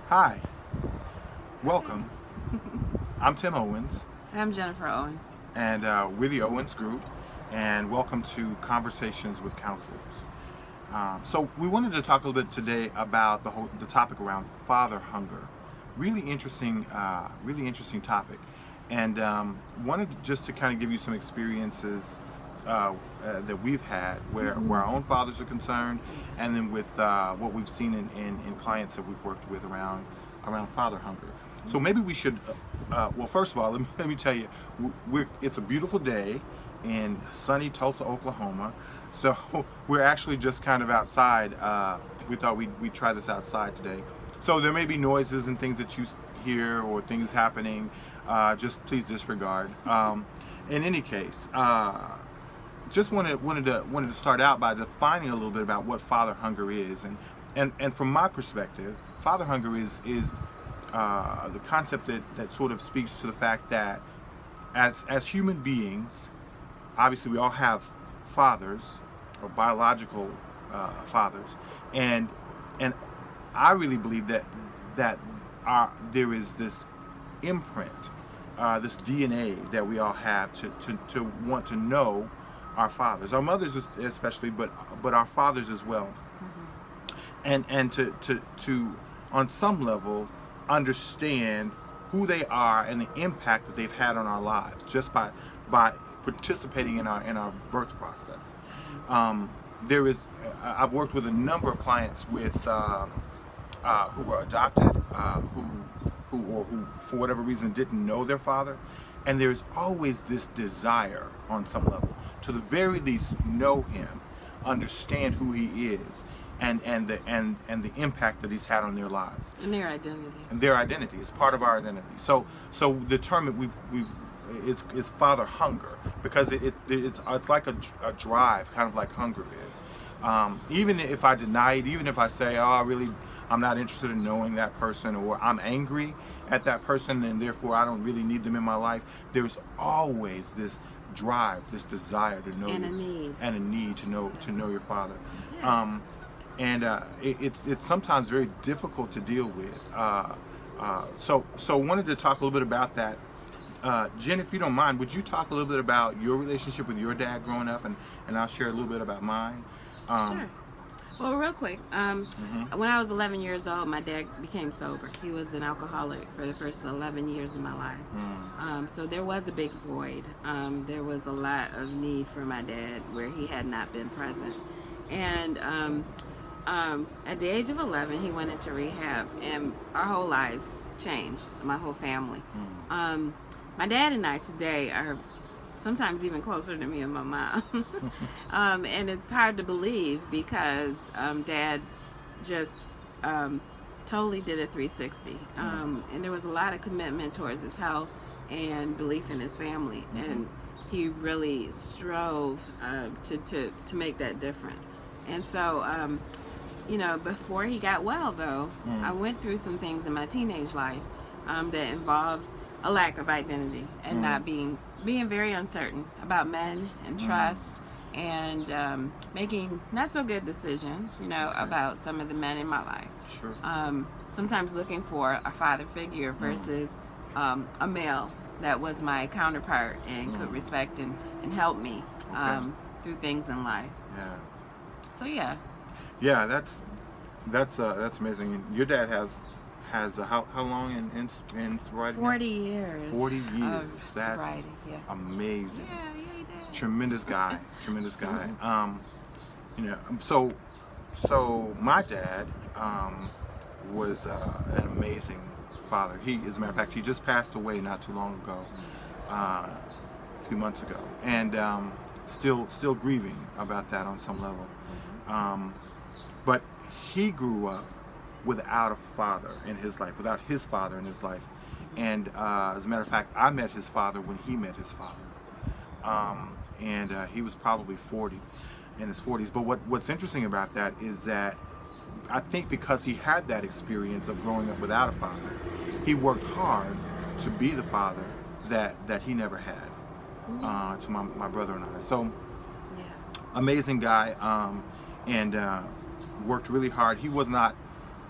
Hi, welcome. I'm Tim Owens, I'm Jennifer Owens. and we're the Owens Group, and welcome to Conversations with Counselors. So we wanted to talk a little bit today about the topic around father hunger. Really interesting topic, and wanted just to kind of give you some experiences that we've had where our own fathers are concerned, and then with what we've seen in clients that we've worked with around father hunger. So maybe we should. Well, first of all, let me tell you, it's a beautiful day in sunny Tulsa, Oklahoma. So we're actually just kind of outside. We thought we'd try this outside today. So there may be noises and things that you hear or things happening. Just please disregard. In any case, just wanted to start out by defining a little bit about what father hunger is, and from my perspective, father hunger is the concept that sort of speaks to the fact that as human beings, obviously we all have fathers or biological fathers, and I really believe that there is this imprint, this DNA that we all have to want to know our fathers, our mothers especially, but our fathers as well, and to on some level understand who they are and the impact that they've had on our lives just by participating in our birth process. There is I've worked with a number of clients with who were adopted, who for whatever reason didn't know their father, and there's always this desire on some level to the very least know him, understand who he is, and the impact that he's had on their lives And their identity. and their identity is part of our identity. So the term that we've is father hunger, because it's like a drive, kind of like hunger is. Even if I deny it, even if I say, oh, I'm not interested in knowing that person, or I'm angry at that person and therefore I don't really need them in my life, there's always this drive, this desire to know And a you, need. and a need to know your father. Yeah. And it's sometimes very difficult to deal with. So wanted to talk a little bit about that. Jen, if you don't mind, would you talk a little bit about your relationship with your dad growing up, and I'll share a little bit about mine. Sure. Well, real quick, Mhm. when I was 11 years old, my dad became sober. He was an alcoholic for the first 11 years of my life. So there was a big void. There was a lot of need for my dad where he had not been present. And at the age of 11, he went into rehab, and our whole lives changed, my whole family. My dad and I today are sometimes even closer to me and my mom. And it's hard to believe because dad just totally did a 360. And there was a lot of commitment towards his health and belief in his family. And he really strove to make that different. And so, before he got well, though, I went through some things in my teenage life that involved a lack of identity and not being very uncertain about men and trust, and making not so good decisions, about some of the men in my life. Sure. Sometimes looking for a father figure versus a male that was my counterpart and could respect and help me through things in life. Yeah. So yeah. Yeah, that's amazing. Your dad has how long in sobriety? 40 years. 40 years. Of That's sobriety. Yeah. amazing. Yeah, he did. Tremendous guy. Tremendous guy. So my dad was an amazing father. As a matter of fact, he just passed away not too long ago, a few months ago, and still grieving about that on some level. But he grew up without a father in his life, without his father in his life. And as a matter of fact, I met his father when he met his father. And he was probably 40, in his 40s. But what's interesting about that is that I think because he had that experience of growing up without a father, he worked hard to be the father that he never had, to my brother and I. So Yeah. amazing guy, and worked really hard. He was not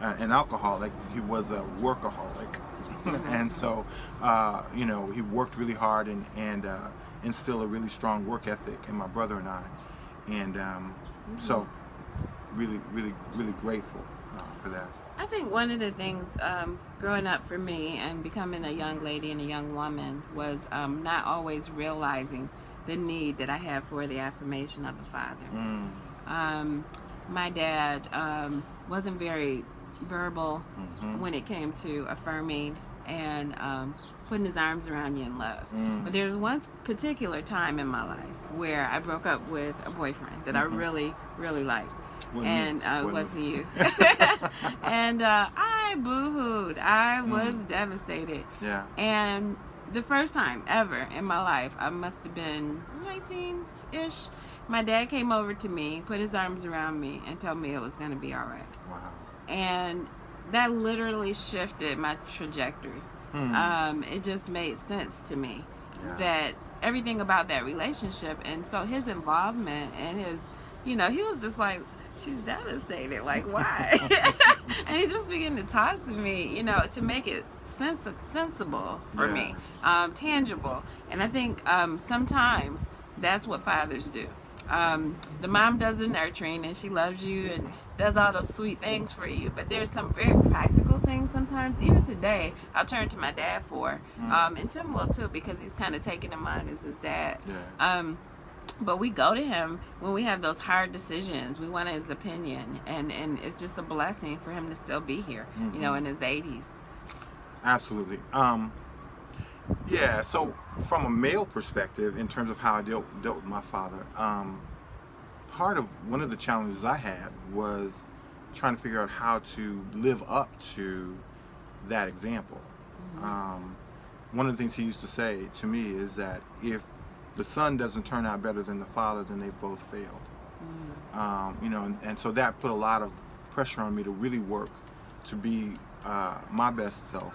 an alcoholic. He was a workaholic. And so, he worked really hard and instilled a really strong work ethic in my brother and I. And so, really, really, really grateful for that. I think one of the things growing up for me and becoming a young lady and a young woman was not always realizing the need that I have for the affirmation of the Father. My dad wasn't very verbal when it came to affirming and putting his arms around you in love. But there was one particular time in my life where I broke up with a boyfriend that I really, really liked. And wasn't you. And I boo-hooed. I was devastated. Yeah. And the first time ever in my life, I must have been 19-ish, my dad came over to me, put his arms around me, and told me it was going to be all right. Wow. And that literally shifted my trajectory. It just made sense to me that everything about that relationship, and so his involvement and his, he was just like, she's devastated, like, why? And he just began to talk to me, to make it sensible for me, tangible. And I think sometimes that's what fathers do. The mom does the nurturing and she loves you and does all those sweet things for you, but there's some very practical things sometimes. Even today, I'll turn to my dad for, and Tim will too, because he's kind of taking him on as his dad. But we go to him when we have those hard decisions. We want his opinion, and it's just a blessing for him to still be here, in his 80s. Absolutely. So from a male perspective, in terms of how I dealt with my father, one of the challenges I had was trying to figure out how to live up to that example. One of the things he used to say to me is that if the son doesn't turn out better than the father, then they've both failed. And so that put a lot of pressure on me to really work to be my best self.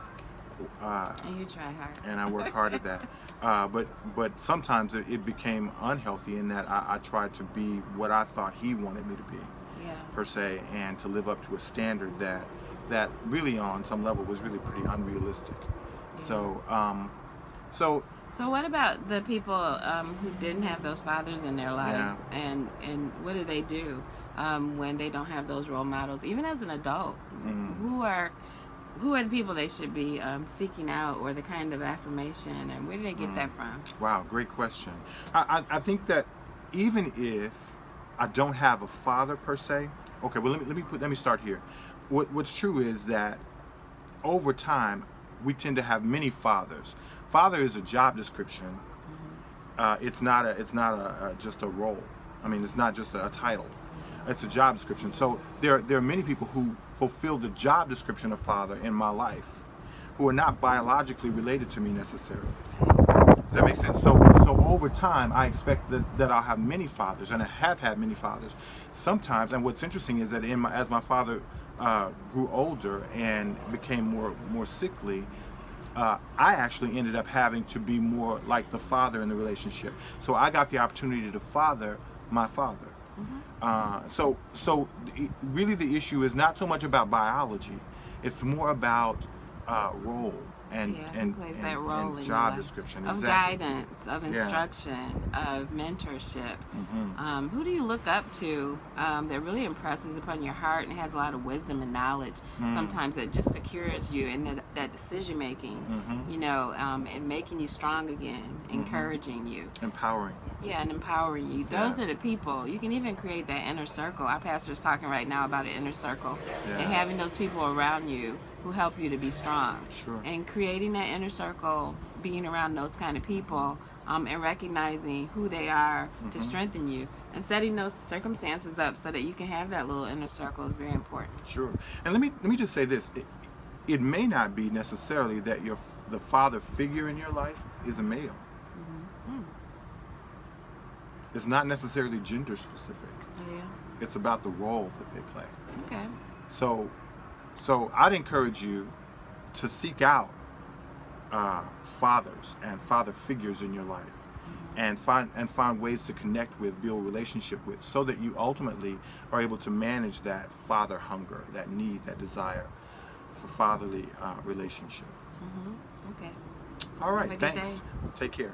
And you try hard. And I work hard at that. But sometimes it became unhealthy in that I tried to be what I thought he wanted me to be, per se, and to live up to a standard that really on some level was really pretty unrealistic. So what about the people who didn't have those fathers in their lives, and what do they do when they don't have those role models, even as an adult? Who are the people they should be seeking out, or the kind of affirmation, and where do they get that from? Wow, great question. I think that even if I don't have a father per se, okay, well let me start here. What's true is that over time we tend to have many fathers. Father is a job description. It's not just a role. I mean, it's not just a title. It's a job description. So there are many people who fulfill the job description of father in my life who are not biologically related to me necessarily. Does that make sense? So over time, I expect that I'll have many fathers, and I have had many fathers. Sometimes, and what's interesting is that as my father grew older and became more sickly, I actually ended up having to be more like the father in the relationship. So I got the opportunity to father my father. Really the issue is not so much about biology, it's more about role and job description of guidance, of instruction, of mentorship. Who do you look up to that really impresses upon your heart and has a lot of wisdom and knowledge? Sometimes that just secures you in that decision making, and making you strong again, encouraging you, empowering you. And empowering you. Those are the people. You can even create that inner circle. Our pastor's talking right now about an inner circle and having those people around you who help you to be strong. And creating that inner circle, being around those kind of people, and recognizing who they are to strengthen you, and setting those circumstances up so that you can have that little inner circle is very important. And let me just say this: it may not be necessarily that the father figure in your life is a male. It's not necessarily gender specific. It's about the role that they play. Okay. So I'd encourage you to seek out fathers and father figures in your life, and find ways to connect with, build relationship with, so that you ultimately are able to manage that father hunger, that need, that desire for fatherly relationship. Okay. All right, Have a good thanks. day. Take care.